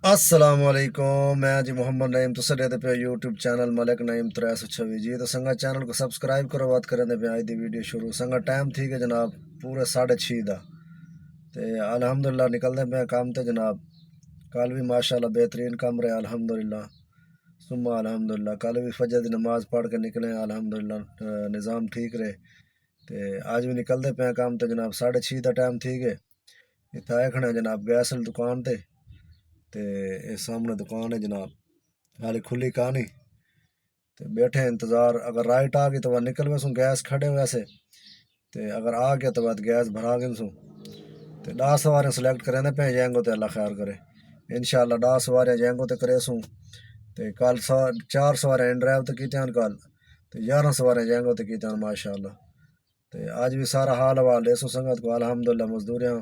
अस्सलामुअलैकुम। मैं जी मोहम्मद नईम तुस देखते पे यूट्यूब चैनल मलिक नईम 326 जी। तो संगा चैनल को सब्सक्राइब करो। बात करें पे आज दी वीडियो शुरू संगा टाइम थी कि जनाब पूरे 6:30 दा ते अल्हम्दुलिल्लाह निकलते पे काम ते जनाब। कल भी माशाल्लाह बेहतरीन काम रहे अल्हम्दुलिल्लाह सुम्मा अल्हम्दुलिल्लाह। कल भी फजर की नमाज पढ़ के निकले अल्हम्दुलिल्लाह निज़ाम ठीक रहे। ते आज भी निकलते पे काम ते जनाब 6:30 का टाइम थी गए। इतना आए खड़े जनाब गैस वाली दुकान ते इस सामने दुकान है जनाब हाली खुली कहानी। तो बैठे इंतज़ार अगर राइट आ गई तो वह निकल वैसू गैस खड़े वैसे तो अगर आ गया तो बाद गैस भरा गए सू तो 10 सवारियाँ सिलेक्ट करें पे जाएंगे तो अल्लाह खैर करे इंशाल्लाह 10 सवारियाँ जाएंगे तो करे सूँ तो कल 4 सवारियाँ इन ड्राइव तो की कल तो 11 सवारियाँ जाएंगे तो की माशाल्लाह। तो आज भी सारा हाल हवाल देसू संगत को अल्हम्दुलिल्लाह मजदूरियाँ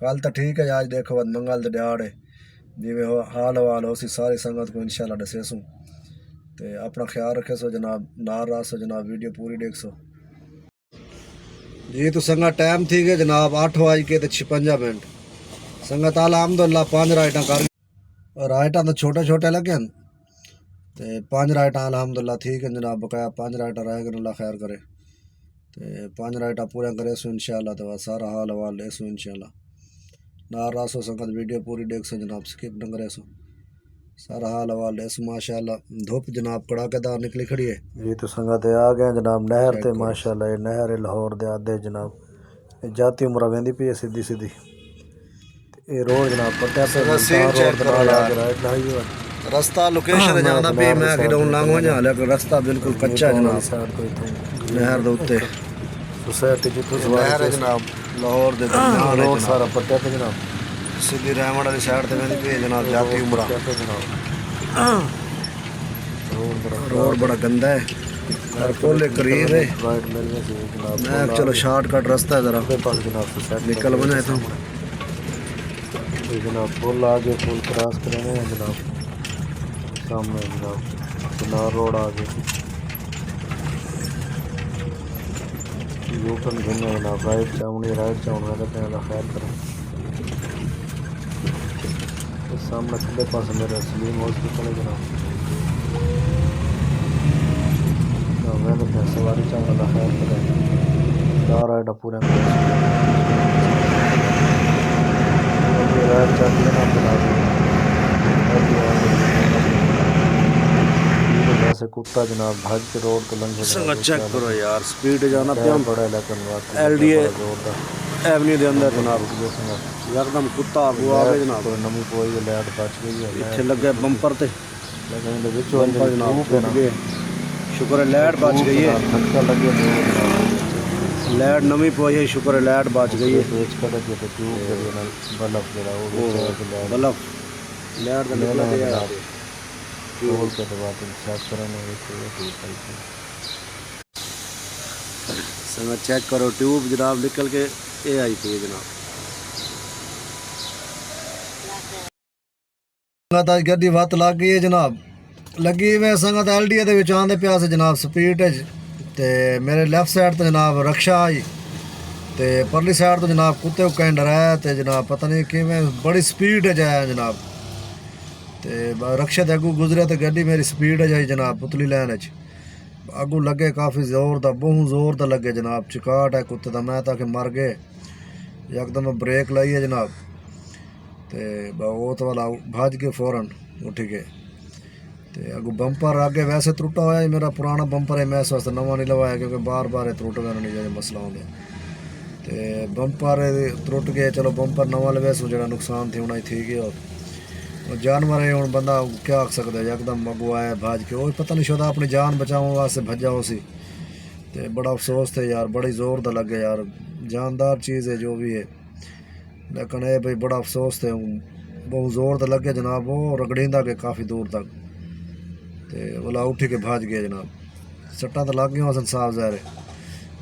कल तो ठीक है। आज देखो बाद मंगल तो दिहाड़ है जिमें हाल हवाल हो सी सारी संगत को इंशाल्लाह दसेसूँ। तो अपना ख्याल रखे सो जनाब नाल रहा सो जनाब वीडियो पूरी देख सो जी। तो संगत टाइम थी गए जनाब 8:56 संगत अल्हम्दुलिल्लाह 5 राइटा कर राइटा तो छोटे छोटे लगे तो 5 राइटा अल्हम्दुलिल्लाह ठीक है जनाब बकाया 5 राइटा रह गए अल्लाह खैर करे तो 5 राइटा पूरा करे सो इंशाल्लाह। तो सारा हाल हवाल ले सो इंशाल्लाह नाल रहा सो संगत वीडियो पूरी देख सो जनाब स्किप न करे सो सारा हाल हवाल ऐसे माशाल्लाह। धूप जनाब कड़ाकेदार निकली खड़ी है जी। तो संगत आ गए जनाब नहर ते माशाल्लाह ये नहर है लाहौर दे आधे जनाब जाती उम्र वेंदी पी है सीधी सीधी ये रोड जनाब पट्टा पे रोड करो यार रास्ता लोकेशन जाना पे मैं कि डाउन लांग हो जा लेकिन रास्ता बिल्कुल कच्चा जनाब नहर दे उत्ते सोसाइटी जितो नहर है जनाब लाहौर दे रोड सारा पट्टा पे जनाब सीधी रहमत वाली साइड ते वेंदी पी जनाब जाती उम्र रोड बड़ा गंदा है पुल करीब है मैं चलो शॉर्टकट रास्ता है जरा निकल बना था जनाब पुल आगे पुल क्रॉस करेंगे जनाब सामने जनाब किनार रोड आगे यूटर्न घूमने जनाब राइट चावनी वाला खैर करें सामने खब्बे पास मेरा सलीम हॉस्पिटल है जनाब सवारी चावल खैर करें चार आइटा पूरे जैसे कुत्ता जनाब भाग के रोड तो लंघे चेक करो यार स्पीड जाना बड़ा LDA एवेन्यू के अंदर जनाब एकदम कुत्ता आगू आ गया जनाब नमी पोई लाइट बच गई है इत्थे लगे बंपर ते बंपर जनाब टूट गए शुक्र है लाइट बच गई है धक्का लगे लाइट नमी पोई है शुक्र है लाइट बच गई है बल्ब लाइट निकला चेक करो ट्यूब जनाब निकल के ये आई थी जनाब गड्डी वत लग गई है जनाब लगी मैं संगत LDA ਦੇ ਵਿੱਚ ਆਂਦੇ ਪਿਆ ਸੀ जनाब स्पीड ते मेरे लेफ्ट साइड तो जनाब रक्षा आई ते परली साइड तो जनाब कुत्ते को डराया तो जनाब पता नहीं कि बड़ी स्पीड जाया जनाब ते रक्षा के अगू गुजरे तो गड्डी मेरी स्पीड जाई जनाब पुतली लैन अगू लगे काफ़ी जोर दा बहुत जोर दा लगे जनाब चिकाट है कुत्ते का मैं ताकि मर गए यकदम ब्रेक लाई है जनाब ते वो तो वाला भज के फौरन उठ गए तो अगू बंपर आगे वैसे त्रुटा हुआ है मेरा पुराना बंपर है मैं इस वास्ते नवा नहीं लवाया क्योंकि बार बार त्रुट गया नहीं जाए मसला होंगे तो बंपर त्रुट गए चलो बंपर नवा लवे सो जो नुकसान थी होना थी गया और जानवर है हूँ बंदा क्या आख सकता है यकदम अगू आया भाज के वो पता नहीं शुदा अपनी जान बचाओ वास्ते भजा उसी तो बड़ा अफसोस थे यार बड़ी जोर दा लगे यार जानदार चीज़ है जो भी है लेकिन ये भाई बड़ा अफसोस थे बहुत जोर दा लगे जनाब वो रगड़ींदा के काफ़ी दूर तक तो बोला उठी के भाज गया जनाब सट्टा तो लग गया साफ ज़ाहिर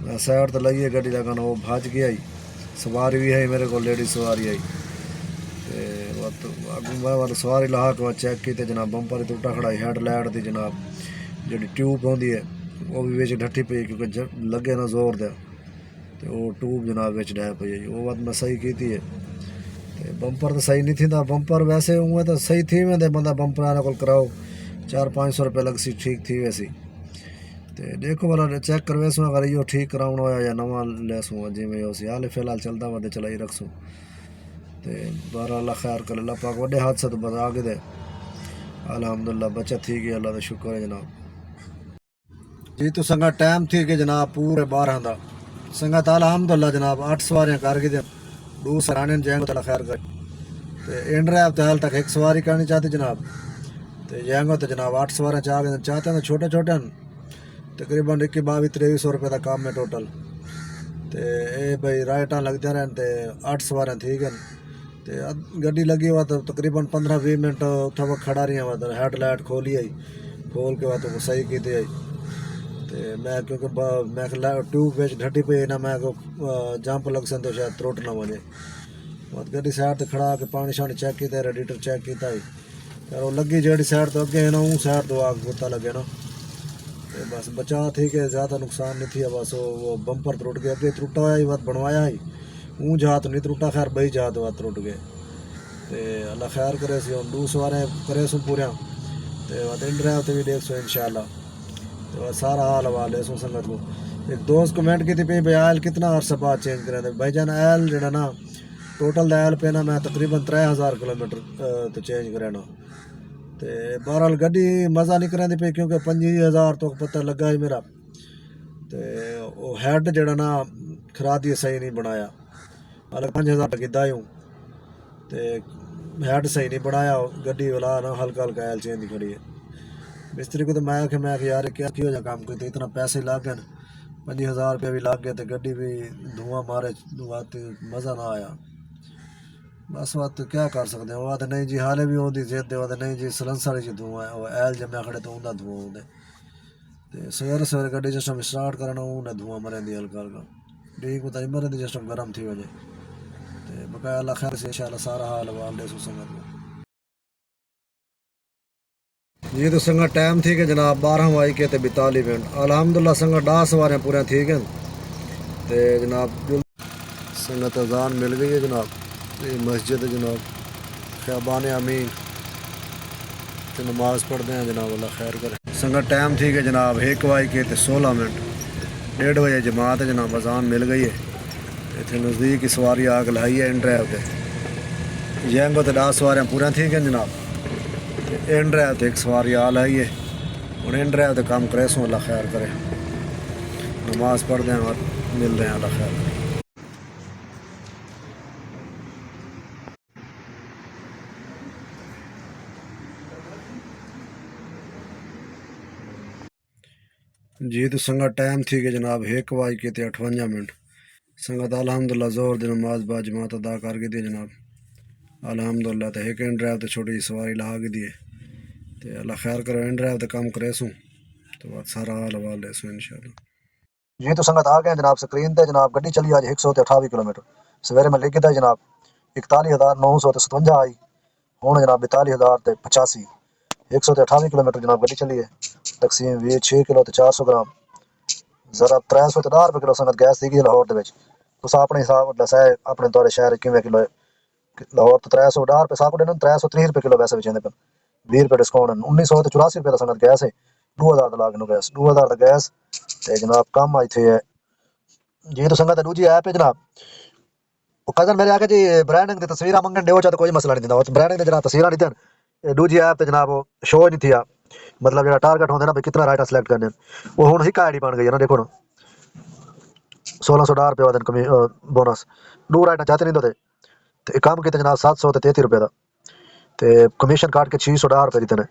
मैं साइड तो लगी है गड्डी लगाना वो भाज गया ही सवारी भी है मेरे को लेडीज सवारी आई तो अगू मैं वाल सवारी ला के चेक की जनाब बंपर ही टुटा खड़ा हेड लाइट की जनाब जी ट्यूब होंगी है वो भी बिच ढट्ठी पई क्योंकि लगे ना जोर दे तो वो ट्यूब जनाब बिच डै पई वो बात मैं सही की है ते बंपर तो सही नहीं थींदा, बंपर वैसे उएं तो सही थी वेंदे, बंदा बंपर वाले को कराओ 400-500 रुपये लगसी, ठीक थी वैसी। तो देखो भला चेक करवेसूँ अगर इहो ठीक कराउणो होया या नवा लेसूँ जिमें होसी, हाल फिलहाल चलदा वधे चलाई रखसूँ। तो बहरहाल अल्लाह खैर करे, अल्लाह पाक वड्डे हादसे तो बचा के दे। अल्हम्दुलिल्लाह बचत थी गई, अल्लाह का शुक्र है जनाब जी। तो संगा टाइम थी कि जनाब पूरे 12 का संगत अल्हम्दुलिल्लाह जनाब 8 सवारियां कर गए, 2 सराने जाएंगे तो खैर कर। तो इन ड्राइव तो हाल तक 1 सवारी करनी चाहती जनाब, तो जाएंगे तो जनाब 8 सवारियां चाह गए चाहते हैं, छोटे छोटे तकरीबन 21-22-2300 रुपये का काम है टोटल। तो ये भाई राइटा लगते रहन, तो 8 सवारियां थी गए। तो गड्डी लगी हुआ तो तकरीबन 15-20 मिनट उत्थे खड़ा रही हुआ, तो हेडलाइट खोली आई, खोल के बाद तो सही की आई। तो मैं क्योंकि मैं ट्यूब बिच ढटी पी ना, मैं जंप लग सन तो शायद त्रुट ना वजे। बाद गड्डी साइड ते खड़ा के पानी शानी चेक किया, रेडिएटर चेक किया ही, फिर वो लगी जड़ी साइड तो अगे है ना, उन साइड तो आग गोता लगे ना। तो बस बचा थी कि ज़्यादा नुकसान नहीं थी, बस वो बंपर त्रुट गया, अगे त्रुटा हुआ ही बात बनवाया ही, ऊँ जा तो नहीं त्रुटा, खैर बही जा तो बात त्रुट गए। तो अल्लाह खैर करे सी, हम 2 सवारें करे सूँ पूरियाँ, तो बात इन ड्राइव तो भी देख सो इंशाल्लाह। तो सारा हाल हवाले सो संगत को। एक दोस्त कमेंट की थी भाई आयल कितना अरसा बाद चेंज करें, भाई जान आयल जो ना टोटल आयल पे ना मैं तकरीबन 3000 किलोमीटर तो चेंज करेना। तो बहरहाल गड्डी मज़ा नहीं करें पे, क्योंकि 25,000 तो पता लगा ही मेरा। तो हैड जड़ा ना खरादी सही नहीं बनाया, अलग 5,000 किदा ही हूँ, तो हैड सही नहीं बनाया, गड्डी वाला ना हल्का हल्का आयल चेंज खड़ी है। मिस्त्री को तो मैं यार क्या क्यों जा काम कोई, तो इतना पैसे लग गए, 25,000 रुपये भी लग गए, तो गड्डी भी धुआं मारे, बात मज़ा ना आया। बस बात क्या कर सकते हैं, वो तो नहीं जी हाले भी होती जिद, नहीं जी सलंसर जी धुआं है, वो एल जमया खड़े तो उनका धुआं होंगे। तो सवेरे सवेरे गड्डी जिस टाइम स्टार्ट करना उन्हें धुआं मरेंदी हल्का हल्का, ठीक होता नहीं मरेंदी जिस टाइम गर्म थी वजे। तो बकाया अल्लाह खैर से इंशाल्लाह सारा हाल वाल दे सुसंगत में। ये तो संगा टाइम थी कि जनाब 12 के 42 मिनट, अल्हम्दुलिल्लाह संगा 10 सवारियां पूरा थी गए। तो जनाब संगत अजान मिल गई है जनाब, ये मस्जिद है जनाब ख्याबान अमीन, तो नमाज पढ़ते हैं जनाब, अल्लाह खैर करे। संगत टाइम थी कि जनाब 1 के 16 मिनट, 1:30 बजे जमात है जनाब, अजान मिल गई है। इतने नज़दीक ही सवारी आग लाई है इन ड्राइव पर, जैंगो तो 10 सवारियां पूरा थी गई जनाब, इन ड्राइव तो 1 सवारी आ लाई है। हूँ इन ड्राइव तो काम करे सो, अल्लाह खैर करे, नमाज पढ़ते हैं और मिल रहे हैं, अल्लाह खैर करे। जी तो संगत टाइम थी कि जनाब 1 के 58 मिनट, संगत अल्हम्दुलिल्लाह जोर दी नमाज बा जमात अदा कर गई थी जनाब, अल्हम्दुलिल्लाह। तो एक इन ड्राइव तो छोटी सवारी ला गई है, तो अल्लाह खैर करो इन ड्राइव तो काम करे सूँ, तो बात सारा हाल वाल ले सूँ इंशाल्लाह। जी तो संगत आ गए जनाब स्क्रीन पे, जनाब गड्डी चली आज 128 किलोमीटर, सवेरे में लिखी था जनाब 41,957 आई, हूँ जनाब 42,085, 128 किलोमीटर जनाब गड्डी चली है। तकसीम वे 6 किलो तो 400 ग्राम, जरा 310 रुपये किलो संगत गैस थी लाहौर के, अपने हिसाब दसा है अपने तौर शहर किमें किलो है। लाहौर तो 310 रुपये साकुड़े 330 रुपये किलो वैसे बेचते पे, 20 रुपये डिस्काउंट, 1984 रुपये का संगत गैस है, 2000 का लाग गैस, 2000 का गैस। तो जनाब कम आई थे जी। तो संगत दूजी ऐप है जनाब, कजन मेरे आके जी ब्रांडिंग की तस्वीर मंगन दो तो कोई मसला नहीं था, ब्रांडिंग जनाब तस्वीर नहीं थे, दूजी ऐप तो जनाब शो नहीं थी, मतलब जो टारगेट होंगे ना भाई कितना राइटर सिलेक्ट करने, वो हूँ एक आई डी बन गई है ना, देखो ना 1610 रुपये वादन कमी बोनस, 2 राइटर चाहते नहीं तो काम किया जनाब 733 रुपये का, तो कमीशन काट के 610 रुपये देते हैं।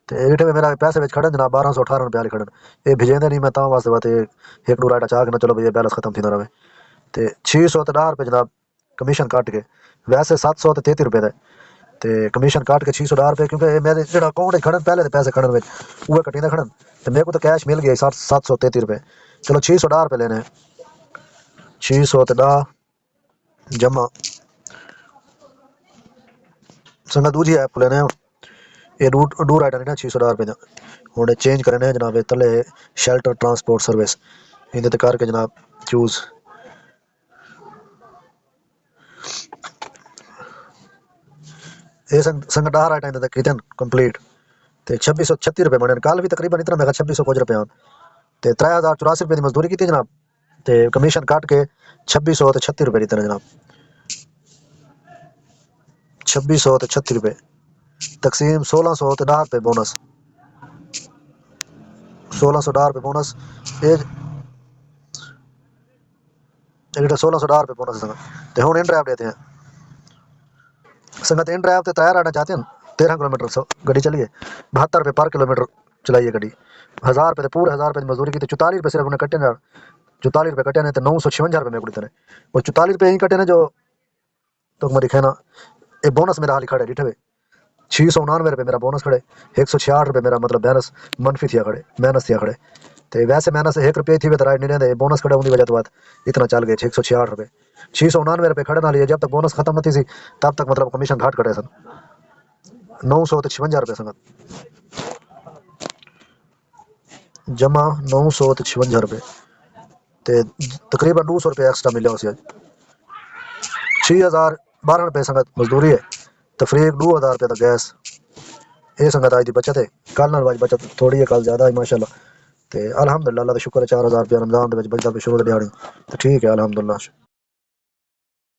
तो इटे में मेरा पैसे बेच खड़न जनाब 1218 रुपये खड़न, ये भेजेंदे नहीं मैं ता वास्ते बात एक 2 राइटर चाह के ना चलो भैया बैलेंस खत्म थी ना रहे। तो 610 रुपये जनाब कमीशन काट के, वैसे 733 रुपये का, तो कमीशन काट के 610 रुपये, क्योंकि मेरे जो अकाउंट खड़न पहले तो पैसे खड़न वो कटी खड़न, तो मेरे को तो कैश मिल गया 733 रुपये, चलो 610 रुपये लेने, 610 जमा संगत दूजी ऐप लेने, ये डू राइटर है ना 610 रुपये का, हूँ चेंज करने जनाब तले शेल्टर ट्रांसपोर्ट सर्विस, इन्हें करके जनाब चूज ये संग 18 टाइम तक कीते कंप्लीट ते 2636 रुपए बने कल भी तकरीबन इतना मैं 2600 कुछ रुपए ते 3084 रुपए की मजदूरी की जनाब ते कमीशन काट के 2636 रुपए दी जनाब 2636 रुपए तकसीम 1610 रुपए बोनस 1610 रुपए बोनस ये 1610 रुपए बोनस संगत ते हुन इन ड्राइव देते हैं संगत इन ड्राइव ते तैयार आना चाहते हैं 13 किलोमीटर गाड़ी चलिए 72 रुपए पर किलोमीटर चलाइए गाड़ी 1000 रुपए पूरे 1000 रुपए मजदूरी की 44 रुपए सिर्फ उन्हें कटे ना 44 रुपए कटे ने तो 956 रुपए में कुड़ी तने और 44 रुपए ही कटे ने जो तो मेरी कहना ये बोनस मेरा हाल खड़े डिठे 699 रुपए मेरा बोनस खड़े 166 रुपए मेरा मतलब बैलेंस मनफी थिया खड़े माइनस थिया खड़े तो वैसे माइनस 1 रुपये थी तो राइट नहीं रहते बोनस खड़े उनकी वजह तो बात इतना चल गए 166 रुपए 699 रुपए खड़े ना लिए जब तक बोनस खत्म नहीं थी तब तक मतलब कमीशन घाट कटे सन 956 रुपए संगत जमा 956 रुपए ते तकरीबन 200 रुपए एक्स्ट्रा मिले उसे 6012 रुपए संगत मजदूरी है तफरीक 2000 रुपए का गैस ये संगत आज की बचत है कल नाल आज बचत थोड़ी है कल ज्यादा है माशाल्लाह ते अल्हम्दुलिल्लाह अल्लाह का शुक्र है 4000 रुपया रमजान दे विच बचत शुरू दिहाड़ी तो ठीक है अल्हम्दुलिल्लाह